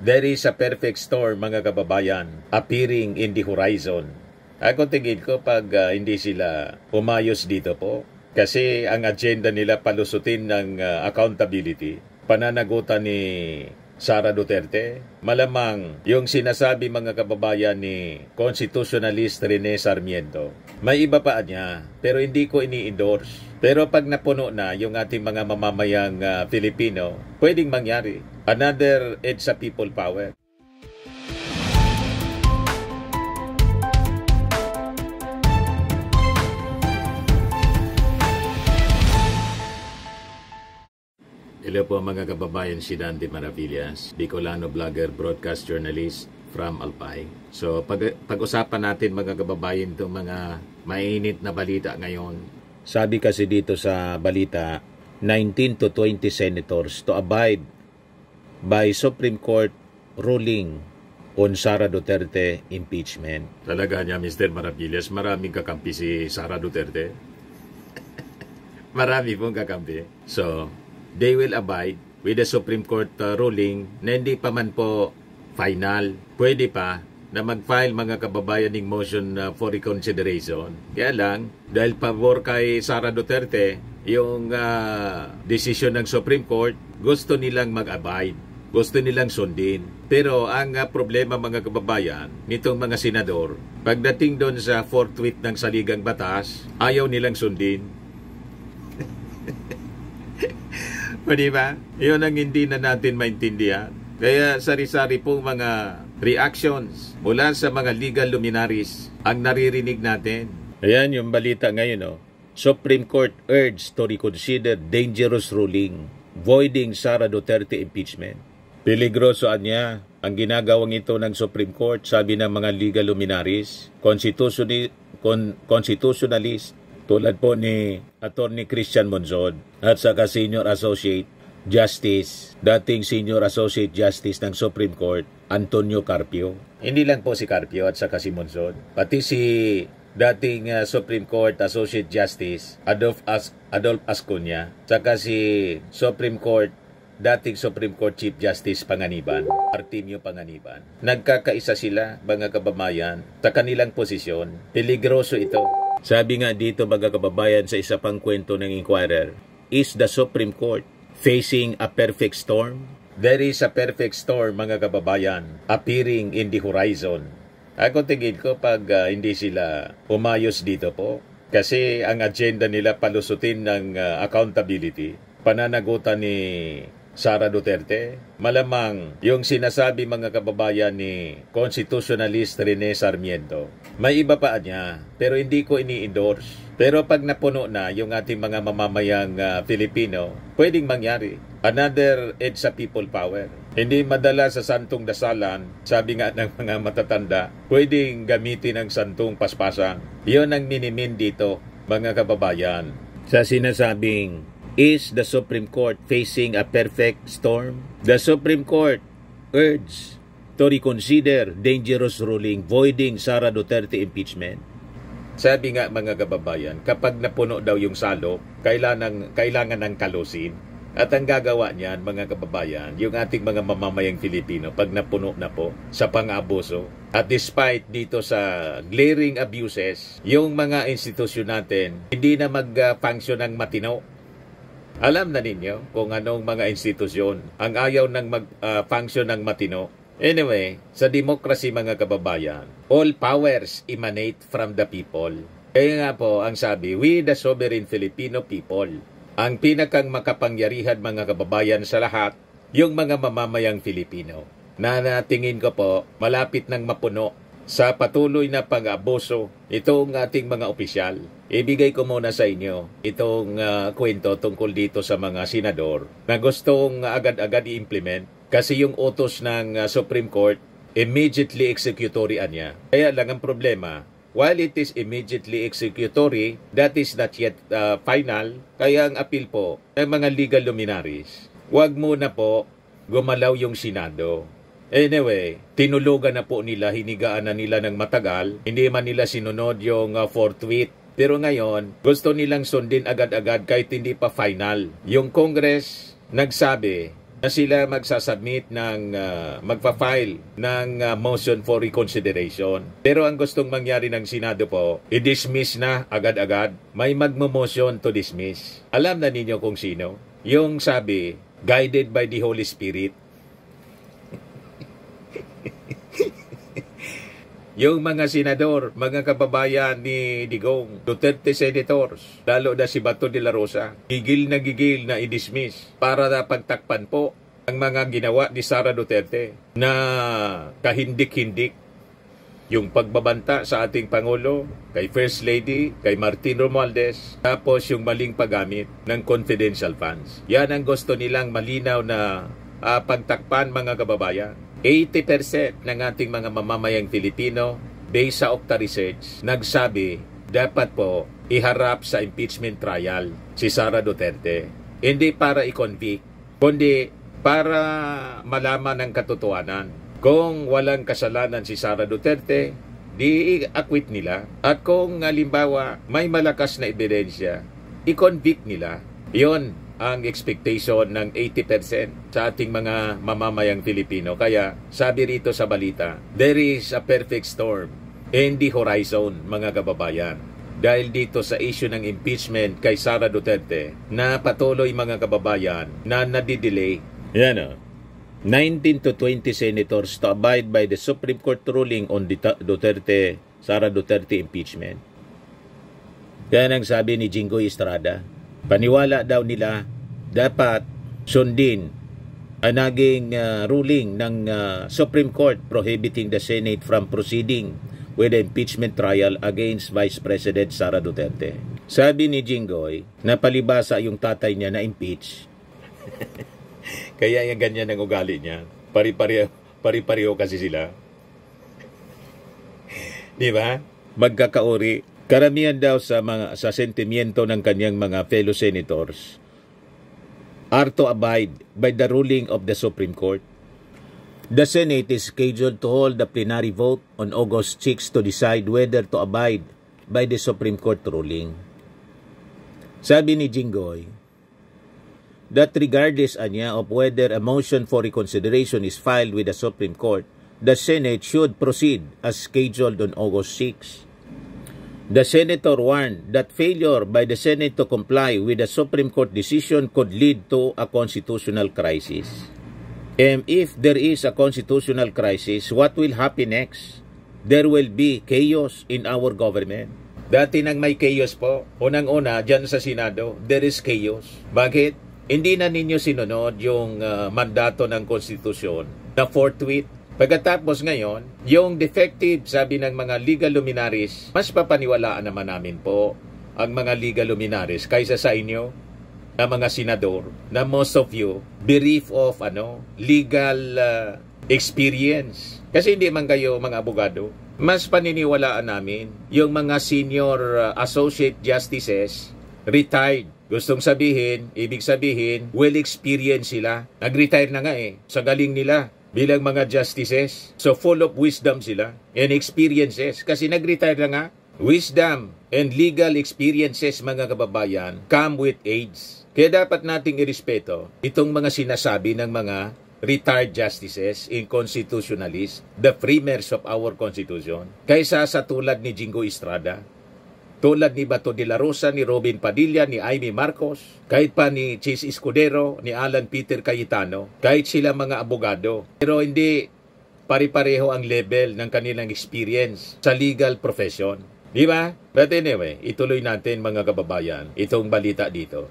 There is a perfect storm, mga kababayan, appearing in the horizon. Ako tingin ko pag hindi sila umayos dito po, kasi ang agenda nila palusutin ng accountability, pananagutan ni Sara Duterte, malamang yung sinasabi, mga kababayan, ni constitutionalist Rene Sarmiento, may iba pa niya, pero hindi ko ini-endorse. Pero pag napuno na yung ating mga mamamayang Filipino, pwedeng mangyari. Another EDSA people power. Hello po mga kababayan, si Dante Maravillas, Bicolano vlogger, broadcast journalist from Alpay. So pag-usapan natin, mga kababayan, itong mga mainit na balita ngayon. Sabi kasi dito sa balita, 19 to 20 senators to abide by Supreme Court ruling on Sara Duterte impeachment. Talaga niya, Mr. Maravillas, maraming kakampi si Sara Duterte. Marami pong kakampi. So, they will abide with the Supreme Court ruling na hindi pa man po final. Pwede pa na mag-file, mga kababayan, ng motion for reconsideration. Kaya lang, dahil pabor kay Sara Duterte, yung decision ng Supreme Court, gusto nilang mag-abide. Gusto nilang sundin. Pero ang problema, mga kababayan, nitong mga senador, pagdating doon sa fourth tweet ng saligang batas, ayaw nilang sundin. O diba? Yun ang hindi na natin maintindihan. Kaya sari-sari pong mga reactions mula sa mga legal luminaries ang naririnig natin. Ayan yung balita ngayon. Oh. Supreme Court urged to reconsider dangerous ruling voiding Sara Duterte impeachment. Peligroso niya ang ginagawang ito ng Supreme Court, sabi ng mga legal luminaries, constitutionalist tulad po ni Attorney Christian Monzon at saka Senior Associate Justice, dating Senior Associate Justice ng Supreme Court, Antonio Carpio. Hindi lang po si Carpio at saka si Monzon, pati si dating Supreme Court Associate Justice Adolf Ascuña, saka si dating Supreme Court Chief Justice Panganiban, Artemio Panganiban. Nagkakaisa sila, mga kababayan, sa kanilang posisyon. Peligroso ito. Sabi nga dito, mga kababayan, sa isa pang kwento ng Inquirer, is the Supreme Court facing a perfect storm? There is a perfect storm, mga kababayan, appearing in the horizon. Ako tingin ko pag hindi sila umayos dito po, kasi ang agenda nila palusutin ng accountability, pananagutan ni Sara Duterte, malamang yung sinasabi, mga kababayan, ni constitutionalist Rene Sarmiento, may iba pa niya, pero hindi ko ini-endorse. Pero pag napuno na yung ating mga mamamayang Filipino, pwedeng mangyari. Another EDSA people power. Hindi madala sa santong dasalan, sabi nga ng mga matatanda, pwedeng gamitin ang santong paspasan. Iyon ang minimin dito, mga kababayan. Sa sinasabing, is the Supreme Court facing a perfect storm? The Supreme Court urged to reconsider dangerous ruling voiding Sara Duterte impeachment. Sabi nga, mga kababayan, kapag napuno daw yung salop, kailangan ng kalusin. At ang gagawa niyan, mga kababayan, yung ating mga mamamayang Filipino, pag napuno na po sa pang-abuso. At despite dito sa glaring abuses, yung mga institusyon natin, hindi na mag-function ng matino. Alam na ninyo kung anong mga institusyon ang ayaw ng mag-function ng matino. Anyway, sa democracy, mga kababayan, all powers emanate from the people. Kaya nga po, ang sabi, we the sovereign Filipino people, ang pinakang makapangyarihan, mga kababayan, sa lahat, yung mga mamamayang Filipino, na natingin ko po, malapit nang mapuno sa patuloy na pang-abuso itong ating mga opisyal. Ibigay ko muna sa inyo itong kwento tungkol dito sa mga senador na gustong agad-agad i-implement kasi yung utos ng Supreme Court immediately executory niya. Kaya lang ang problema, while it is immediately executory, that is not yet final. Kaya ang appeal po ng mga legal luminaries, wag muna po gumalaw yung Senado. Anyway, tinulugan na po nila, hinigaan na nila ng matagal, hindi man nila sinunod yung fourth tweet. Pero ngayon, gusto nilang sundin agad-agad kahit hindi pa final. Yung Congress nagsabi na sila magsasubmit ng magpa-file ng motion for reconsideration. Pero ang gustong mangyari ng Senado po, i-dismiss na agad-agad. May magmo-motion to dismiss. Alam na ninyo kung sino? Yung sabi, guided by the Holy Spirit. Yung mga senador, mga kababayan ni Digong, Duterte senators, lalo na si Bato de la Rosa, gigil na i-dismiss para na pagtakpan po ang mga ginawa ni Sara Duterte na kahindik-hindik. Yung pagbabanta sa ating Pangulo, kay First Lady, kay Martin Romualdez, tapos yung maling paggamit ng confidential funds. Yan ang gusto nilang malinaw na pagtakpan, mga kababayan. 80% ng ating mga mamamayang Pilipino, based sa Okta Research, nagsabi dapat po iharap sa impeachment trial si Sara Duterte. Hindi para i-convict, kundi para malaman ng katotohanan. Kung walang kasalanan si Sara Duterte, di i-acquit nila. At kung halimbawa may malakas na ebidensya, i-convict nila. Yon ang expectation ng 80% sa ating mga mamamayang Pilipino. Kaya sabi rito sa balita, there is a perfect storm in the horizon, mga kababayan. Dahil dito sa issue ng impeachment kay Sara Duterte na patuloy, mga kababayan, na nadidelay. Yan o. 19 to 20 senators to abide by the Supreme Court ruling on Sara Duterte impeachment. Yan ang sabi ni Jinggoy Estrada. Paniwala daw nila dapat sundin ang naging ruling ng Supreme Court prohibiting the Senate from proceeding with the impeachment trial against Vice President Sara Duterte. Sabi ni Jinggoy na palibasa yung tatay niya na impeach. Kaya yung ganyan ang ugali niya. Pari-pareho kasi sila. Di ba? Magkakauri. Karamihan daw sa sentimiento ng kanyang mga fellow senators are to abide by the ruling of the Supreme Court. The Senate is scheduled to hold the plenary vote on August 6 to decide whether to abide by the Supreme Court ruling. Sabi ni Jinggoy that regardless of whether a motion for reconsideration is filed with the Supreme Court, the Senate should proceed as scheduled on August 6. The senator warned that failure by the Senate to comply with the Supreme Court decision could lead to a constitutional crisis. And if there is a constitutional crisis, what will happen next? There will be chaos in our government. Dati nang may chaos po, unang-una dyan sa Senado, there is chaos. Bakit? Hindi na ninyo sinunod yung mandato ng konstitusyon na forthwith. Pagkatapos ngayon, yung defective, sabi ng mga legal luminaries, mas papaniwalaan naman namin po ang mga legal luminaries kaysa sa inyo na mga senador na most of you bereft of legal experience. Kasi hindi man kayo mga abogado. Mas paniniwalaan namin yung mga senior associate justices, retired. Gustong sabihin, ibig sabihin, well experienced sila. Nag-retire na nga sa galing nila bilang mga justices. So full of wisdom sila and experiences. Kasi nag-retire na nga. Wisdom and legal experiences, mga kababayan, come with age. Kaya dapat nating irespeto itong mga sinasabi ng mga retired justices and constitutionalists, the framers of our Constitution, kaysa sa tulad ni Jinggoy Estrada, tulad ni Bato de la Rosa, ni Robin Padilla, ni Amy Marcos, kahit pa ni Chis Escudero, ni Alan Peter Cayetano, kahit sila mga abogado. Pero hindi pare-pareho ang level ng kanilang experience sa legal profession. Di ba? But anyway, ituloy natin, mga kababayan, itong balita dito.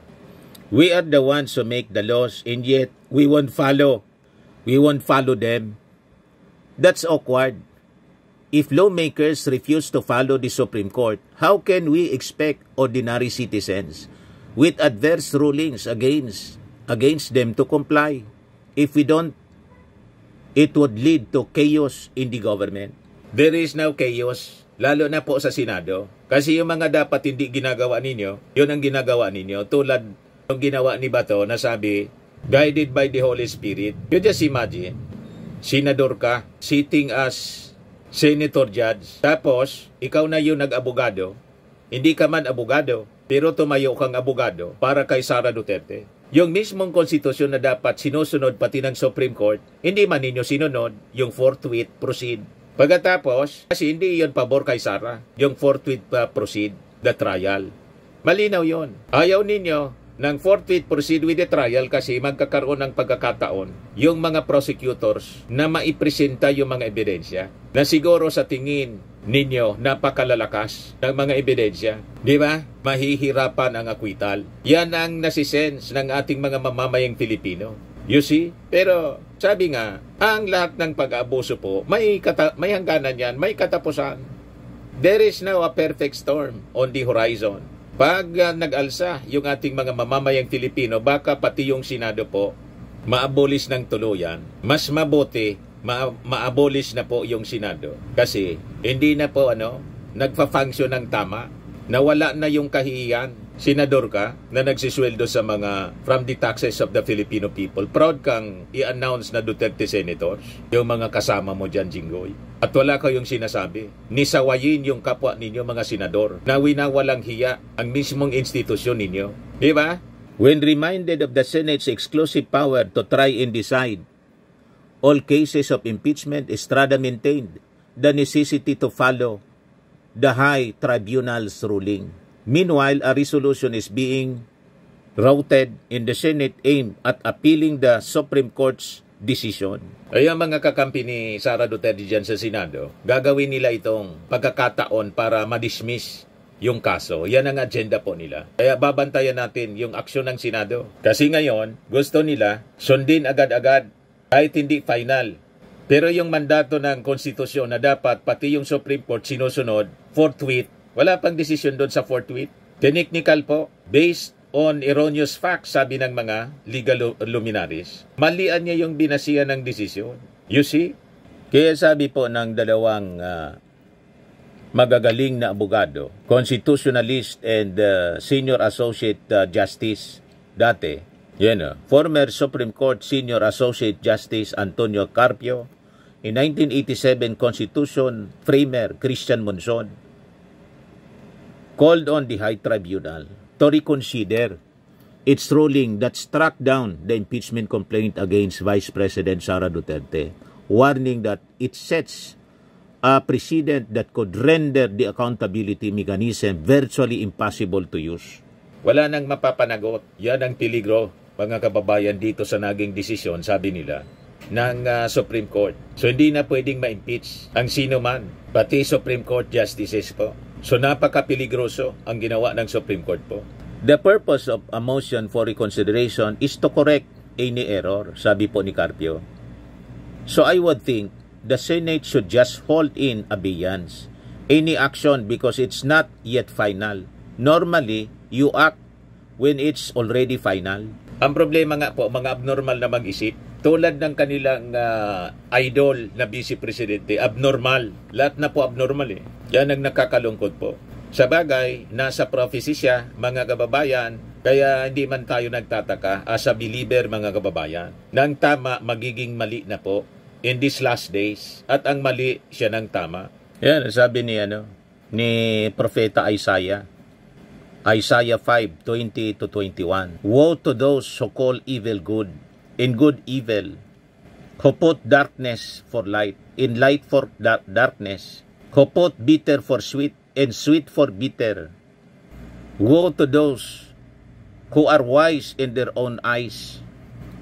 We are the ones who make the laws and yet we won't follow. We won't follow them. That's awkward. If lawmakers refuse to follow the Supreme Court, how can we expect ordinary citizens with adverse rulings against them to comply? If we don't, it would lead to chaos in the government. There is now chaos, lalo na po sa Senado. Kasi yung mga dapat hindi ginagawa ninyo, yun ang ginagawa ninyo. Tulad ng ginawa ni Bato na sabi, guided by the Holy Spirit. You just imagine, senador ka, sitting as senator judge, tapos ikaw na yung nag-abogado, hindi ka man abogado, pero tumayo kang abogado para kay Sara Duterte. Yung mismong konstitusyon na dapat sinusunod pati ng Supreme Court, hindi man ninyo sinunod, yung forthwith proceed. Pagkatapos, kasi hindi yun pabor kay Sara, yung forthwith proceed, the trial. Malinaw yon. Ayaw ninyo ng forthwith proceed with the trial kasi magkakaroon ng pagkakataon yung mga prosecutors na maipresenta yung mga ebidensya na siguro sa tingin ninyo napakalalakas ng mga ebidensya. Di ba? Mahihirapan ang akwital. Yan ang nasisense ng ating mga mamamayang Pilipino. You see? Pero sabi nga, ang lahat ng pag-aabuso po, may hangganan yan, may katapusan. There is now a perfect storm on the horizon. Pag nag-alsa yung ating mga mamamayang Filipino, baka pati yung Senado po, ma-abolish ng tuluyan. Mas mabuti, ma-abolish na po yung Senado. Kasi hindi na po nagfa-function ng tama. Nawala na yung kahihiyan. Senador ka na nagsisweldo sa mga from the taxes of the Filipino people. Proud kang i-announce na Duterte senators, yung mga kasama mo dyan, Jinggoy. At wala kayong sinasabi. Nisawayin yung kapwa ninyo mga senador na winawalang hiya ang mismong institusyon ninyo. Di ba? When reminded of the Senate's exclusive power to try and decide all cases of impeachment, Estrada maintained the necessity to follow the high tribunal's ruling. Meanwhile, a resolution is being routed in the Senate aimed at appealing the Supreme Court's decision. Ay ang mga kakampi ni Sara Duterte dyan sa Senado, gagawin nila itong pagkakataon para ma-dismiss yung kaso. Yan ang agenda po nila. Kaya babantayan natin yung aksyon ng Senado. Kasi ngayon, gusto nila sundin agad-agad kahit hindi final. Pero yung mandato ng konstitusyon na dapat pati yung Supreme Court sinusunod, forthwith, wala pang desisyon doon sa forthwith. Technical po, based on erroneous facts, sabi ng mga legal luminaries. Malian niya yung binasihan ng desisyon. You see? Kaya sabi po ng dalawang magagaling na abogado, constitutionalist and senior associate justice dati, former Supreme Court senior associate justice Antonio Carpio, in 1987 Constitution framer Christian Monson, called on the High Tribunal to reconsider its ruling that struck down the impeachment complaint against Vice President Sara Duterte, warning that it sets a precedent that could render the accountability mechanism virtually impossible to use. Wala nang mapapanagot. Yan ang peligro, mga kababayan, dito sa naging desisyon, sabi nila, ng Supreme Court. So hindi na pwedeng ma-impeach ang sino man, pati Supreme Court justices po. So napaka-peligroso ang ginawa ng Supreme Court po. The purpose of a motion for reconsideration is to correct any error, sabi po ni Carpio. So I would think the Senate should just hold in abeyance any action because it's not yet final. Normally, you act when it's already final. Ang problema nga po, mga abnormal na mag-isip, tulad ng kanilang idol na Vice Presidente, abnormal. Lahat na po abnormal eh. Yan ang nakakalungkot po. Sa bagay, nasa prophecy siya, mga kababayan, kaya hindi man tayo nagtataka as a believer, mga kababayan. Nang tama, magiging mali na po in these last days. At ang mali, siya ng tama. Yan, sabi ni Propeta Isaiah. Isaiah 5:20-21. Woe to those who call evil good, and good evil, who put darkness for light, in light for darkness, who put bitter for sweet, and sweet for bitter. Woe to those who are wise in their own eyes,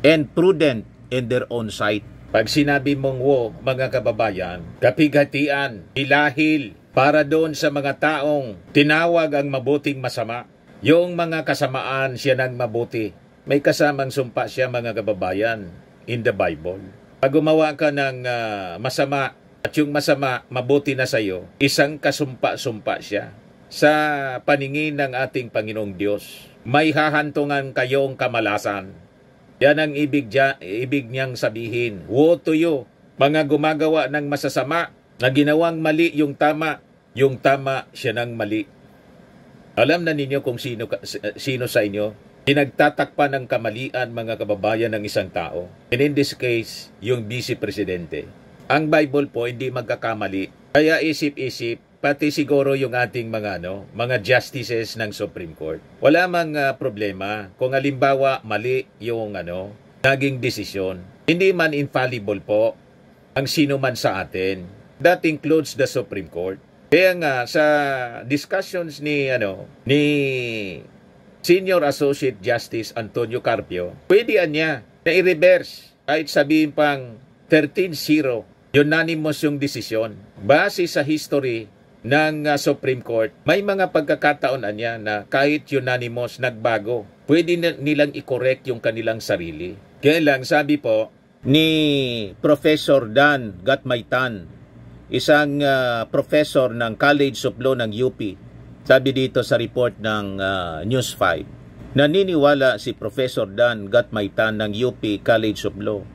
and prudent in their own sight. Pag sinabi mong woe, mga kababayan, kapighatian, hilahil, para doon sa mga taong tinawag ang mabuting masama. Yung mga kasamaan siya ng mabuti. May kasamang sumpa siya, mga kababayan, in the Bible. Pag gumawa ka ng masama at yung masama mabuti na sa'yo, isang kasumpa-sumpa siya. Sa paningin ng ating Panginoong Diyos, may hahantungan kayong kamalasan. Yan ang ibig niyang sabihin. Woe to you, mga gumagawa ng masasama, na ginawang mali yung tama siya ng mali. Alam na ninyo kung sino sa inyo pinagtatakpan ng kamalian, mga kababayan, ng isang tao. And in this case, yung Vice Presidente. Ang Bible po hindi magkakamali. Kaya isip-isip, pati siguro yung ating mga justices ng Supreme Court. Wala mang problema kung halimbawa mali yung naging desisyon. Hindi man infallible po ang sino man sa atin. That includes the Supreme Court. Kaya nga sa discussions ni Senior Associate Justice Antonio Carpio, pwede niya na i-reverse kahit sabihin pang 13-0. Unanimous yung desisyon. Base sa history ng Supreme Court, may mga pagkakataon niya na kahit unanimous nagbago, pwede nilang i-correct yung kanilang sarili. Kaya lang sabi po ni Professor Dan Gatmaitan, isang professor ng College of Law ng UP, sabi dito sa report ng News 5, naniniwala si Professor Dan Gatmaitan ng UP College of Law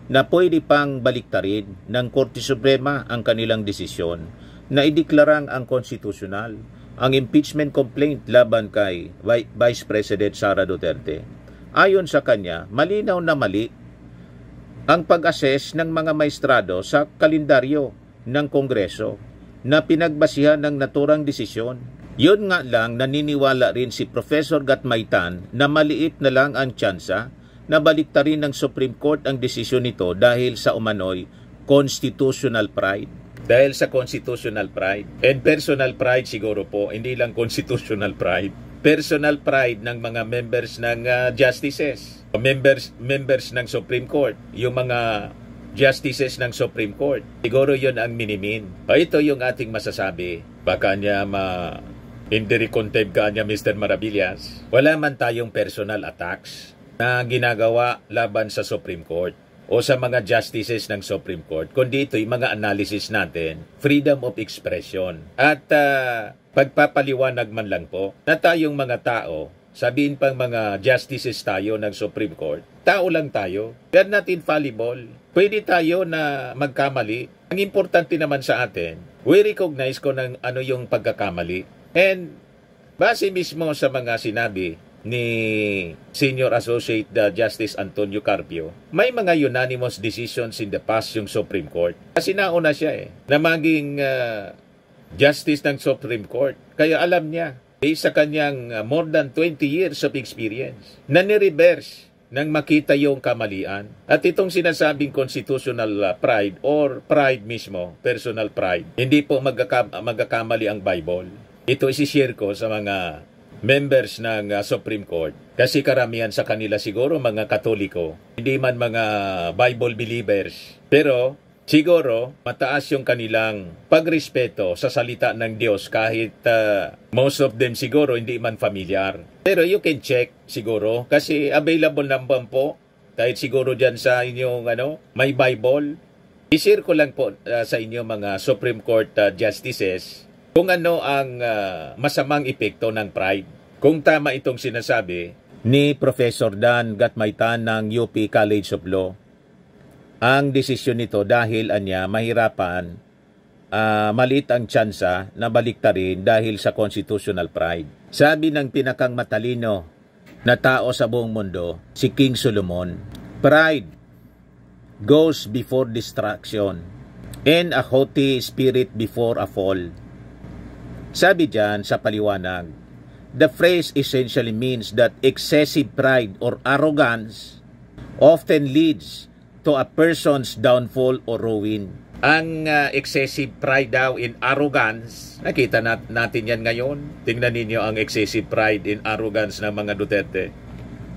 na pwede pang baliktarin ng Korte Suprema ang kanilang desisyon na ideklarang ang konstitusyonal ang impeachment complaint laban kay Vice President Sara Duterte. Ayon sa kanya, malinaw na mali ang pag-assess ng mga maestrado sa kalendaryo ng Kongreso na pinagbasihan ng naturang desisyon. Yun nga lang, naniniwala rin si Professor Gatmaitan na maliit na lang ang tsansa na baliktarin ng Supreme Court ang desisyon nito dahil sa umano'y constitutional pride. Dahil sa constitutional pride. And personal pride siguro po, hindi lang constitutional pride. Personal pride ng mga members ng justices. Members ng Supreme Court. Yung mga justices ng Supreme Court. Siguro yun ang minimin. Ito yung ating masasabi. Baka niya hindi recontend ka niya, Mr. Maravillas. Wala man tayong personal attacks na ginagawa laban sa Supreme Court o sa mga justices ng Supreme Court, kundi ito'y mga analysis natin, freedom of expression. At pagpapaliwanag man lang po na tayong mga tao, sabihin pang mga justices tayo ng Supreme Court, tao lang tayo, we are not infallible. Pwede tayo na magkamali. Ang importante naman sa atin, we recognize ko ng ano yung pagkakamali. And base mismo sa mga sinabi ni Senior Associate Justice Antonio Carpio, may mga unanimous decisions in the past yung Supreme Court. Kasi nauna siya na maging justice ng Supreme Court. Kaya alam niya, sa kanyang more than 20 years of experience, na ni-reverse nang makita yung kamalian. At itong sinasabing constitutional pride or pride mismo, personal pride, hindi po magkakamali ang Bible. Ito isi-share ko sa mga members ng Supreme Court kasi karamihan sa kanila siguro mga Katoliko, hindi man mga Bible believers, pero siguro mataas yung kanilang pagrespeto sa salita ng Diyos kahit most of them siguro hindi man familiar. Pero you can check siguro kasi available naman po kahit siguro dyan sa inyong may Bible. I-share ko lang po sa inyo mga Supreme Court justices kung ano ang masamang epekto ng pride. Kung tama itong sinasabi ni Professor Dan Gatmaitan ng UP College of Law, ang desisyon nito dahil mahirapan, maliit ang tsansa na baliktarin dahil sa constitutional pride. Sabi ng pinakang matalino na tao sa buong mundo, si King Solomon, pride goes before destruction and a haughty spirit before a fall. Sabi diyan sa paliwanag, the phrase essentially means that excessive pride or arrogance often leads to a person's downfall or ruin. Ang excessive pride daw in arrogance, nakita natin yan ngayon. Tingnan ninyo ang excessive pride in arrogance ng mga Duterte.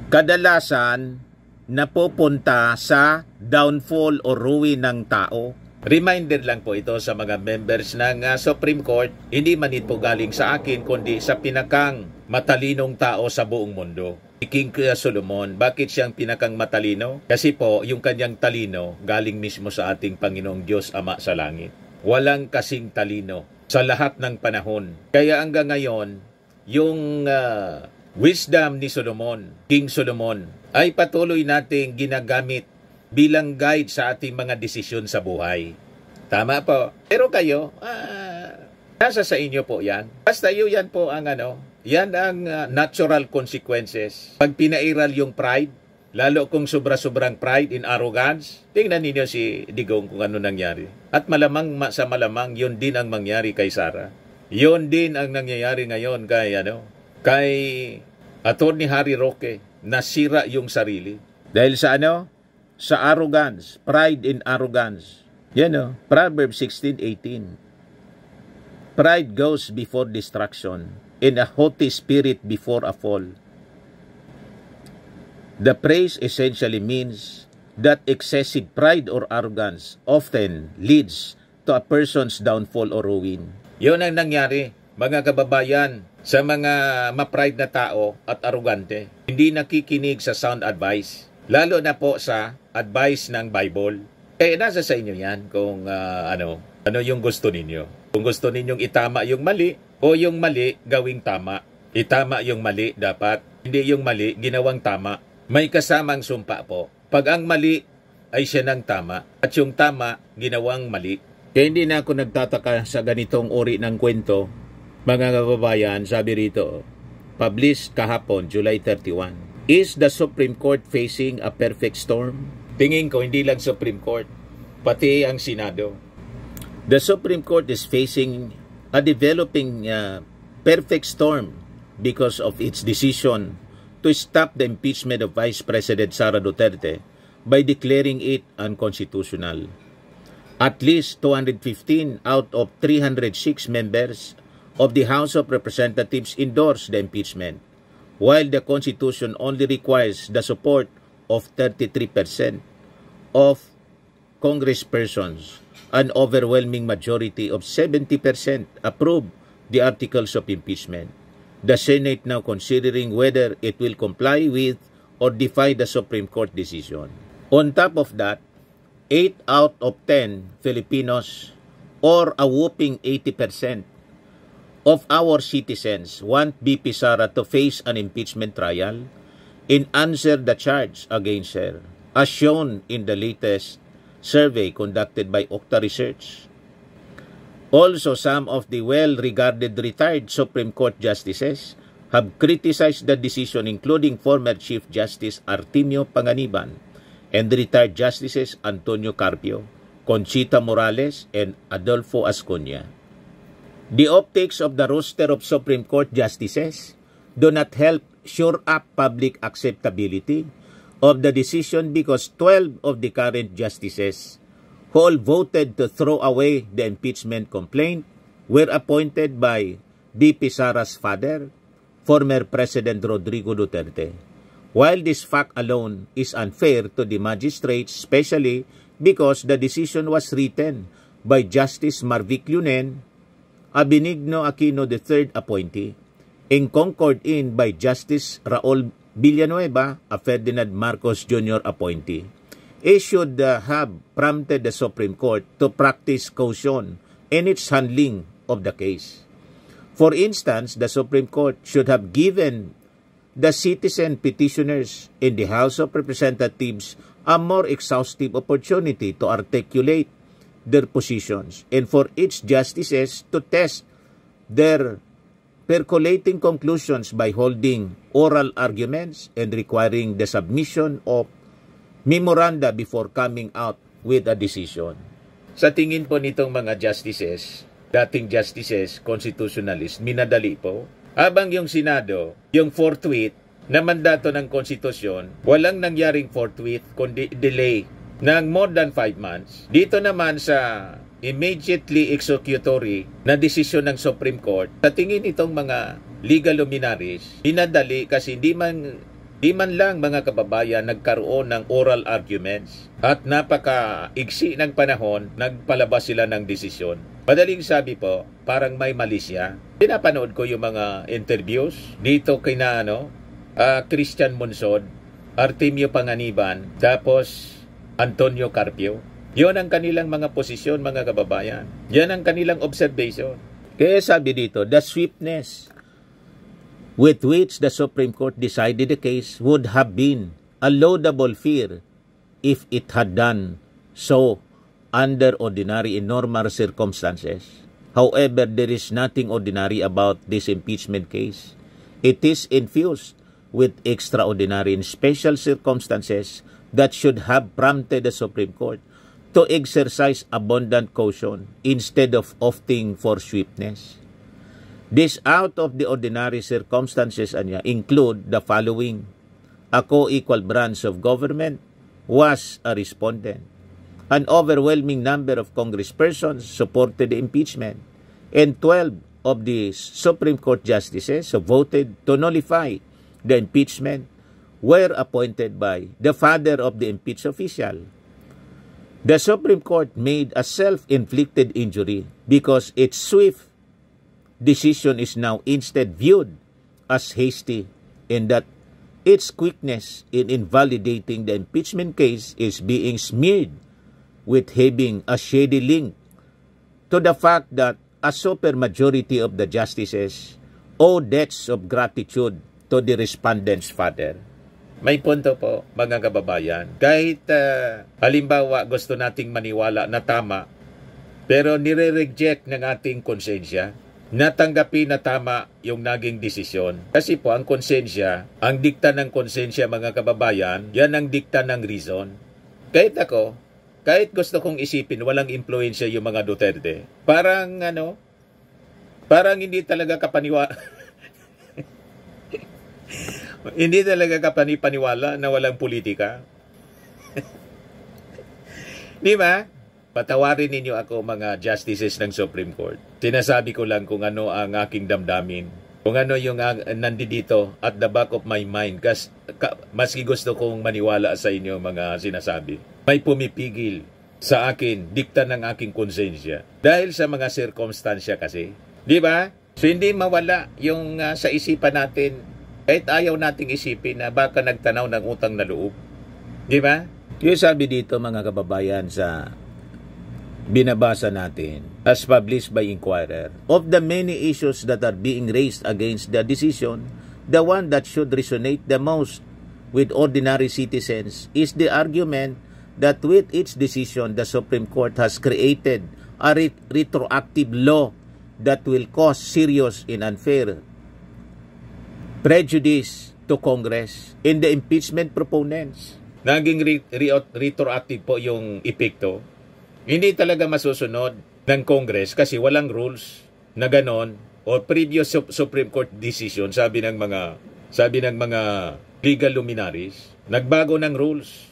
Kadalasan napupunta sa downfall or ruin ng tao. Reminder lang po ito sa mga members ng Supreme Court, hindi man ito galing sa akin, kundi sa pinakang matalinong tao sa buong mundo. King Solomon, bakit siyang pinakang matalino? Kasi po, yung kanyang talino galing mismo sa ating Panginoong Diyos Ama sa langit. Walang kasing talino sa lahat ng panahon. Kaya hanggang ngayon, yung wisdom ni Solomon, King Solomon, ay patuloy nating ginagamit bilang guide sa ating mga desisyon sa buhay. Tama po. Pero kayo, nasa sa inyo po yan. Basta yan po ang yan ang natural consequences. Pag pinairal yung pride, lalo kung sobra-sobrang pride in arrogance, tingnan ninyo si Digong kung ano nangyari. At malamang sa malamang yun din ang mangyari kay Sara. Yun din ang nangyayari ngayon kay Attorney Harry Roque. Nasira yung sarili. Dahil sa Sa arrogance, pride in arrogance. Proverbs 16:18. Pride goes before destruction, and a haughty spirit before a fall. The phrase essentially means that excessive pride or arrogance often leads to a person's downfall or ruin. Yun ang nangyari, mga kababayan, sa mga ma-pride na tao at arrogante. Hindi nakikinig sa sound advice, lalo na po sa advice ng Bible. Nasa sa inyo yan kung ano yung gusto ninyo. Kung gusto ninyong itama yung mali o yung mali gawing tama. Itama yung mali dapat, hindi yung mali ginawang tama. May kasamang sumpa po. Pag ang mali ay siya ng tama at yung tama ginawang mali. Kaya hindi na ako nagtataka sa ganitong uri ng kwento. Mga kababayan, sabi rito, published kahapon, July 31. Is the Supreme Court facing a perfect storm? Tingin ko, hindi lang Supreme Court, pati ang Senado. The Supreme Court is facing a developing perfect storm because of its decision to stop the impeachment of Vice President Sara Duterte by declaring it unconstitutional. At least 215 out of 306 members of the House of Representatives endorsed the impeachment, while the Constitution only requires the support of 33% of congresspersons. An overwhelming majority of 70% approved the articles of impeachment. The Senate now considering whether it will comply with or defy the Supreme Court decision. On top of that, 8 out of 10 Filipinos, or a whopping 80%, of our citizens want VP Sara to face an impeachment trial and answer the charge against her, as shown in the latest survey conducted by Okta Research. Also, some of the well-regarded retired Supreme Court justices have criticized the decision, including former Chief Justice Artemio Panganiban and retired Justices Antonio Carpio, Conchita Morales, and Adolfo Ascuña. The optics of the roster of Supreme Court justices do not help shore up public acceptability of the decision because 12 of the current justices who all voted to throw away the impeachment complaint were appointed by VP Sara's father, former President Rodrigo Duterte. While this fact alone is unfair to the magistrates, especially because the decision was written by Justice Marvic Lunen, a Benigno Aquino III appointee, and concurred in by Justice Raul Villanueva, a Ferdinand Marcos Jr. appointee. It should have prompted the Supreme Court to practice caution in its handling of the case. For instance, the Supreme Court should have given the citizen petitioners in the House of Representatives a more exhaustive opportunity to articulate their positions and for each justices to test their percolating conclusions by holding oral arguments and requiring the submission of memoranda before coming out with a decision. Sa tingin po nitong mga justices, dating justices, constitutionalist, minadali po. Habang yung Senado, yung forthwith na mandato ng konstitusyon, walang nangyaring forthwith kundi delay ng more than 5 months. Dito naman sa immediately executory na desisyon ng Supreme Court, sa tingin itong mga legal luminaries, hinadali kasi di man lang mga kababayan nagkaroon ng oral arguments at napaka-iksi ng panahon, nagpalabas sila ng desisyon. Madaling sabi po, parang may mali siya. Pinapanood ko yung mga interviews dito kay Christian Monsod, Artemio Panganiban, tapos Antonio Carpio. Yon ang kanilang mga posisyon, mga kababayan. Yan ang kanilang observation. Kaya sabi dito, the swiftness with which the Supreme Court decided the case would have been a laudable fear if it had done so under ordinary and normal circumstances. However, there is nothing ordinary about this impeachment case. It is infused with extraordinary and special circumstances that should have prompted the Supreme Court to exercise abundant caution instead of opting for swiftness. This out of the ordinary circumstances include the following. A co-equal branch of government was a respondent. An overwhelming number of congresspersons supported the impeachment, and 12 of the Supreme Court justices who voted to nullify the impeachment were appointed by the father of the impeached official. The Supreme Court made a self-inflicted injury because its swift decision is now instead viewed as hasty, and that its quickness in invalidating the impeachment case is being smeared with having a shady link to the fact that a supermajority of the justices owe debts of gratitude to the respondent's father. May punto po, mga kababayan. Kahit halimbawa gusto nating maniwala na tama, pero nire-reject ng ating konsensya, natanggapin na tama yung naging desisyon. Kasi po, ang konsensya, ang dikta ng konsensya, mga kababayan, yan ang dikta ng reason. Kahit ako, kahit gusto kong isipin, walang impluensya yung mga Duterte. Parang, parang hindi talaga kapaniwala. Hindi talaga kapani-paniwala na walang politika. Di ba? Patawarin ninyo ako, mga justices ng Supreme Court. Sinasabi ko lang kung ano ang aking damdamin. Kung ano yung nandito at the back of my mind. Maski gusto kong maniwala sa inyo, mga sinasabi. May pumipigil sa akin, dikta ng aking konsensya. Dahil sa mga sirkumstansya kasi. Di ba? So hindi mawala yung sa isipan natin, kahit ayaw nating isipin na baka nagtanaw ng utang na loob. Di ba? Yung sabi dito, mga kababayan, sa binabasa natin, as published by Inquirer, of the many issues that are being raised against the decision, the one that should resonate the most with ordinary citizens is the argument that with its decision, the Supreme Court has created a retroactive law that will cause serious and unfair prejudice to Congress and the impeachment proponents. Naging retroactive po yung epekto. Hindi talaga masusunod ng Congress kasi walang rules na ganon o previous Supreme Court decision, sabi ng mga legal luminaries, nagbago ng rules.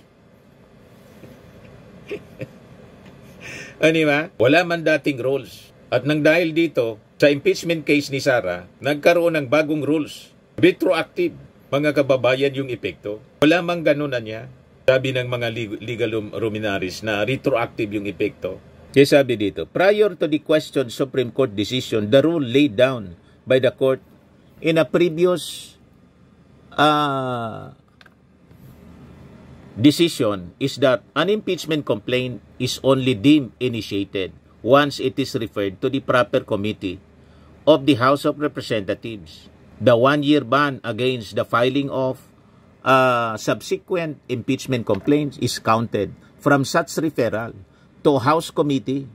Ano ba? Wala man dating rules. At nang dahil dito, sa impeachment case ni Sara, nagkaroon ng bagong rules. Retroactive, mga kababayan, yung epekto. Wala mang ganon na niya. Sabi ng mga legal luminaries na retroactive yung epekto. Kaya sabi dito, prior to the questioned Supreme Court decision, the rule laid down by the court in a previous decision is that an impeachment complaint is only deemed initiated once it is referred to the proper committee of the House of Representatives. The one-year ban against the filing of subsequent impeachment complaints is counted from such referral to House Committee.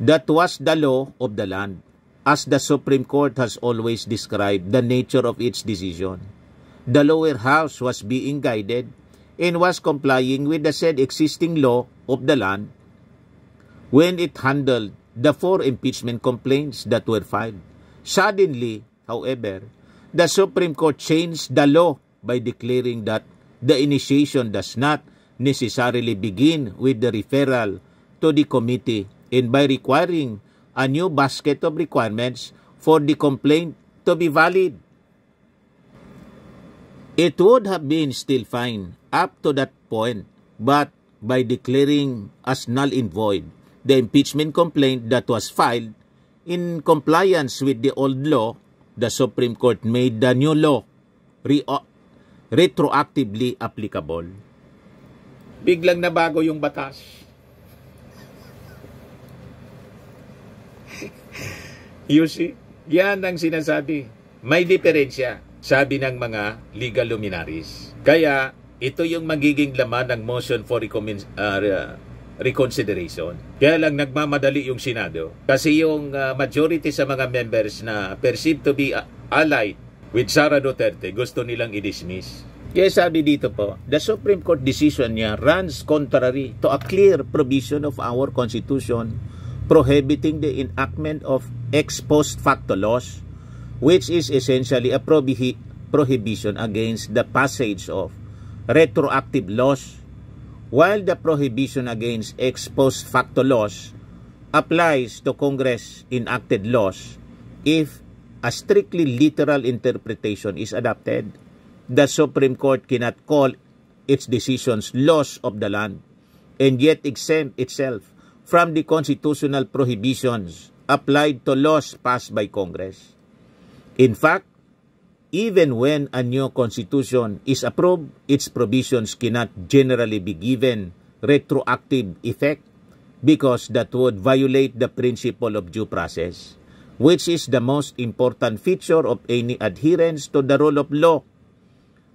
That was the law of the land, as the Supreme Court has always described the nature of its decision. The lower house was being guided and was complying with the said existing law of the land when it handled the 4 impeachment complaints that were filed. Suddenly, however, the Supreme Court changed the law by declaring that the initiation does not necessarily begin with the referral to the committee and by requiring a new basket of requirements for the complaint to be valid. It would have been still fine up to that point, but by declaring as null and void the impeachment complaint that was filed in compliance with the old law, the Supreme Court made the new law retroactively applicable. Biglang nabago yung batas. You see? Yan ang sinasabi. May diferensya, sabi ng mga legal luminaries. Kaya, ito yung magiging laman ng motion for reconsideration. Kaya lang nagmamadali yung Senado. Kasi yung majority sa mga members na perceived to be allied with Sara Duterte, gusto nilang i-dismiss. Kaya sabi dito po, the Supreme Court decision niya runs contrary to a clear provision of our Constitution prohibiting the enactment of ex post facto laws, which is essentially a prohibition against the passage of retroactive laws, while the prohibition against ex post facto laws applies to Congress enacted laws if a strictly literal interpretation is adopted. The Supreme Court cannot call its decisions laws of the land and yet exempt itself from the constitutional prohibitions applied to laws passed by Congress. In fact, even when a new constitution is approved, its provisions cannot generally be given retroactive effect because that would violate the principle of due process, which is the most important feature of any adherence to the rule of law.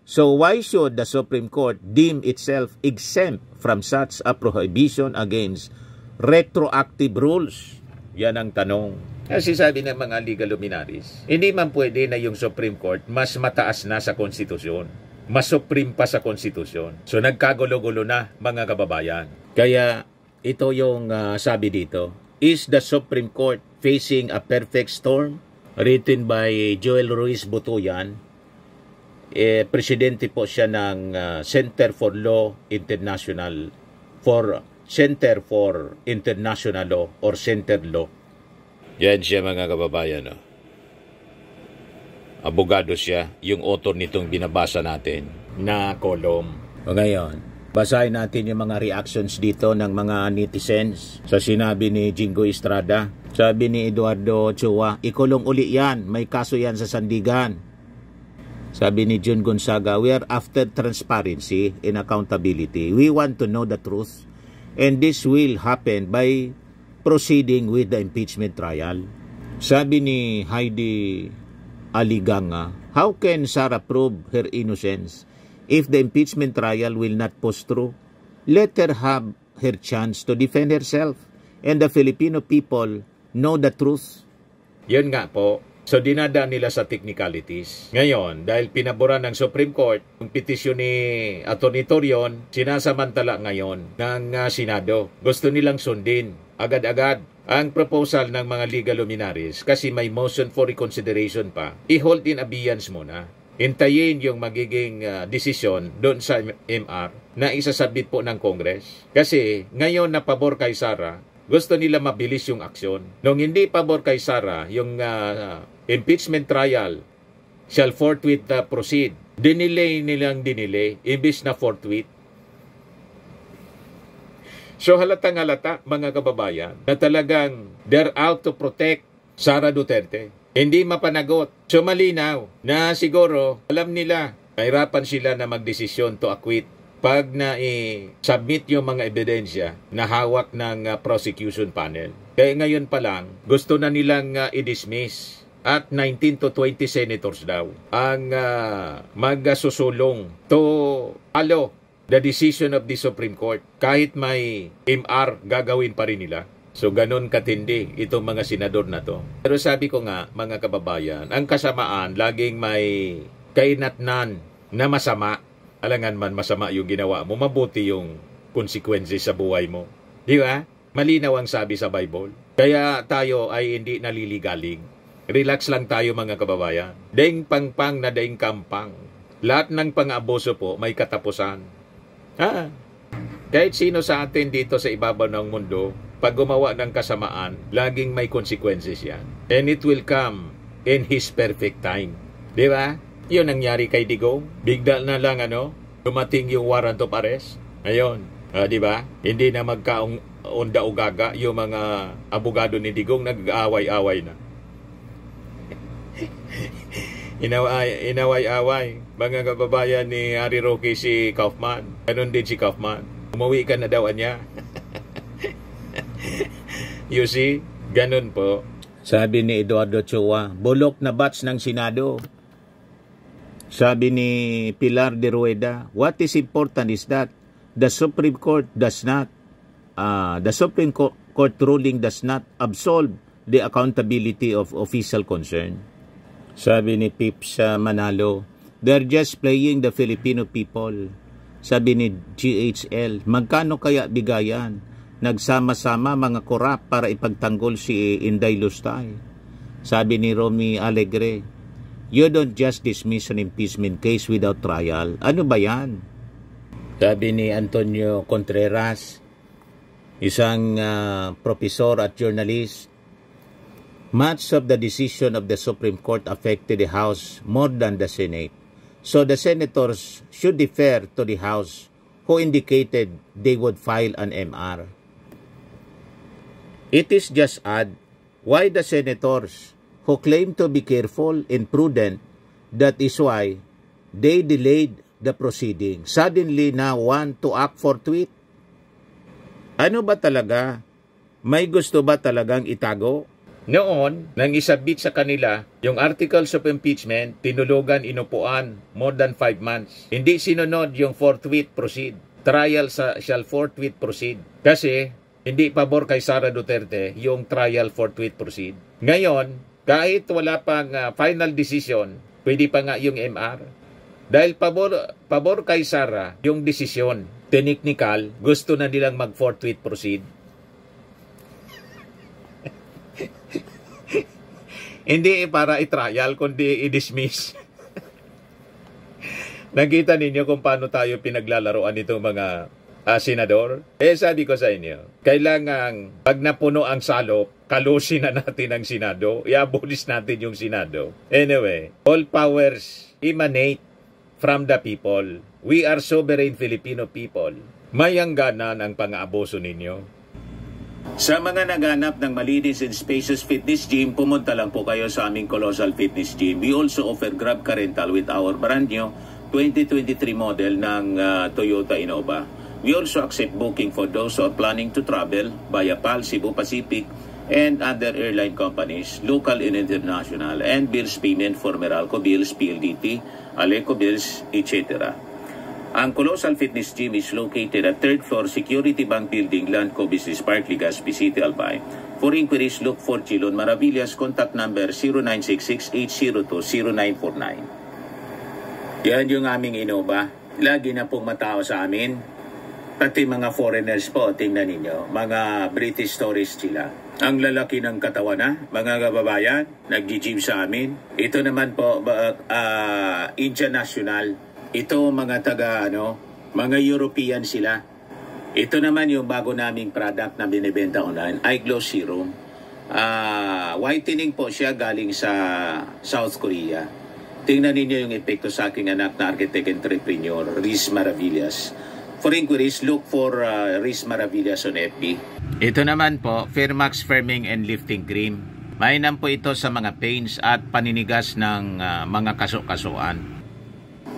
So why should the Supreme Court deem itself exempt from such a prohibition against retroactive rules? Yan ang tanong. Kasi sabi ng mga legal luminaries, hindi man pwede na yung Supreme Court mas mataas na sa konstitusyon. Mas supreme pa sa konstitusyon. So nagkagulo-gulo na mga kababayan. Kaya ito yung sabi dito, is the Supreme Court facing a perfect storm? Written by Joel Ruiz Butuyan. Presidente po siya ng Center for International Law or Center Law. Yan siya mga kababayan. No? Abogado siya, yung author nitong binabasa natin na kolom. Ngayon, basahin natin yung mga reactions dito ng mga netizens sa sinabi ni Jingo Estrada. Sabi ni Eduardo Chua, ikulong uli yan, may kaso yan sa Sandigan. Sabi ni Jun Gonzaga, we are after transparency and accountability. We want to know the truth. And this will happen by proceeding with the impeachment trial. Sabi ni Heidi Aliganga, how can Sarah prove her innocence if the impeachment trial will not push through? Let her have her chance to defend herself and the Filipino people know the truth. Yun nga po. So dinadaan nila sa technicalities. Ngayon, dahil pinaboran ng Supreme Court, ang petisyon ni Atty. Torion, sinasamantala ngayon ng Senado. Gusto nilang sundin agad-agad ang proposal ng mga legal luminaries kasi may motion for reconsideration pa. I-hold in abeyance muna. Hintayin yung magiging desisyon doon sa MR na isasabit po ng Congress. Kasi ngayon na pabor kay Sara, gusto nila mabilis yung aksyon. Nung hindi pabor kay Sara, yung impeachment trial shall forthwith proceed. Dinilay nilang imbis na forthwith. So halatang halata mga kababayan na talagang they're out to protect Sara Duterte. Hindi mapanagot. So malinaw na siguro alam nila mahirapan sila na magdesisyon to acquit pag na-submit yung mga ebidensya na hawak ng prosecution panel. Kaya ngayon pa lang, gusto na nilang i-dismiss at 19 to 20 senators daw ang magsusulong to follow the decision of the Supreme Court. Kahit may MR, gagawin pa rin nila. So ganun katindi itong mga senador na to. Pero sabi ko nga, mga kababayan, ang kasamaan laging may kainatnan na masama. Alangan man masama yung ginawa mo, mabuti yung consequences sa buhay mo. Di ba? Malinaw ang sabi sa Bible. Kaya tayo ay hindi naliligalig. Relax lang tayo mga kababayan. Daing pangpang na daing kampang. Lahat ng pang-abuso po may katapusan. Kahit sino sa atin dito sa ibabaw ng mundo, pag gumawa ng kasamaan, laging may consequences yan. And it will come in His perfect time. Di ba? Yun nangyari kay Digong. Bigla na lang dumating yung warrant of arrest. Ayun, di ba? Hindi na magkaunda-ugaga yung mga abogado ni Digong, nag-aaway-away na. Inaway-away. Mga kababayan ni Harry Roque si Kaufman. Ganun din si Kaufman. Umuwi ka na daw niya. You see? Ganun po. Sabi ni Eduardo Chua, bulok na batch ng Senado. Sabi ni Pilar de Rueda, what is important is that the Supreme Court ruling does not absolve the accountability of official concern. Sabi ni Pips Manalo, they're just playing the Filipino people. Sabi ni GHL, magkano kaya bigayan? Nagsama-sama mga korap para ipagtanggol si Inday Lustay. Sabi ni Romy Alegre, you don't just dismiss an impeachment case without trial. Ano ba yan? Sabi ni Antonio Contreras, isang professor at journalist, much of the decision of the Supreme Court affected the House more than the Senate. So the senators should defer to the House who indicated they would file an MR. It is just odd why the senators who claim to be careful and prudent, that is why they delayed the proceeding, suddenly now want to act forthwith. Ano ba talaga? May gusto ba talagang itago? Noon, nang isabit sa kanila, yung articles of impeachment, tinulugan inupuan more than 5 months. Hindi sinunod yung forthwith proceed. Trial shall forthwith proceed. Kasi, hindi pabor kay Sara Duterte yung trial forthwith proceed. Ngayon, kahit wala pang final decision, pwede pa nga yung MR. Dahil pabor kay Sara yung desisyon. Technical, gusto na nilang mag-forthwith proceed. Hindi para i-trial, kundi i-dismiss. Nakita ninyo kung paano tayo pinaglalaroan itong mga senador? Sabi ko sa inyo, kailangan pag napuno ang salop, kalusin na natin ang Senado, i-abolish natin yung Senado. Anyway, all powers emanate from the people. We are sovereign Filipino people. May hangganan ang pang-aabuso ninyo. Sa mga naghanap ng malinis and spacious fitness gym, pumunta lang po kayo sa aming Colossal Fitness Gym. We also offer Grab Car Rental with our brand new 2023 model ng Toyota Innova. We also accept booking for those who are planning to travel via PAL, Cebu Pacific, and other airline companies, local and international, and bills payment for Meralco Bills, PLDT, Aleco Bills, etc. Ang Colossal Fitness Gym is located at 3rd floor Security Bank Building, Landco Business Park, Legazpi City, Albay. For inquiries, look for Chilon Maravillas. Contact number 0966-802-0949. Yan yung aming Innova. Lagi na pong matao sa amin. Pati mga foreigners po, tingnan ninyo. Mga British tourists sila. Ang lalaki ng katawan na, mga kababayan, nag-gym sa amin. Ito naman po, Indian National. Ito mga mga European sila. Ito naman yung bago naming product na binibenta online, Eye Glow Serum. Whitening po siya galing sa South Korea. Tingnan ninyo yung epekto sa aking anak na architect entrepreneur, Riz Maravillas. For inquiries, look for Riz Maravillas on FB. Ito naman po, Fairmax Firming and Lifting Cream. Mainam po ito sa mga pains at paninigas ng mga kaso-kasuan.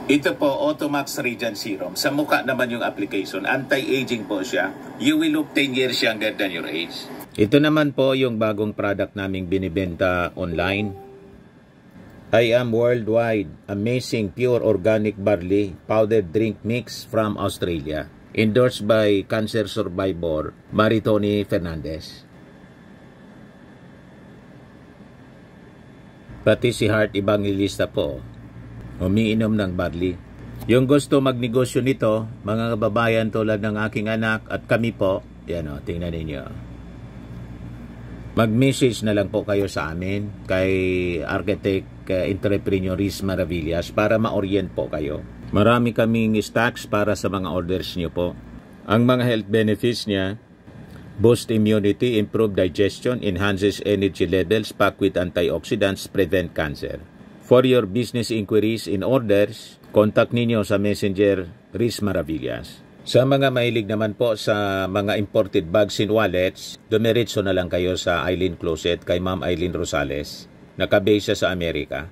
Ito po, Automax Radiant Serum. Sa mukha naman yung application. Anti-aging po siya. You will look 10 years younger than your age. Ito naman po yung bagong product naming binibenta online. I am worldwide. Amazing pure organic barley powdered drink mix from Australia. Endorsed by cancer survivor Maritoni Fernandez. Pati si Heart Evangelista po umiinom ng barley. Yung gusto magnegosyo nito, mga kababayan tulad ng aking anak at kami po, yan o, tingnan ninyo. Mag-message na lang po kayo sa amin kay Architect Entrepreneur Riz Maravillas para ma-orient po kayo. Marami kaming stocks para sa mga orders nyo po. Ang mga health benefits niya, boost immunity, improve digestion, enhances energy levels, packed with antioxidants, prevent cancer. For your business inquiries and orders, contact ninyo sa Messenger Riz Maravillas. Sa mga mahilig naman po sa mga imported bags and wallets, dumiretso na lang kayo sa Eileen Closet kay Ma'am Eileen Rosales. Nakabase siya sa Amerika.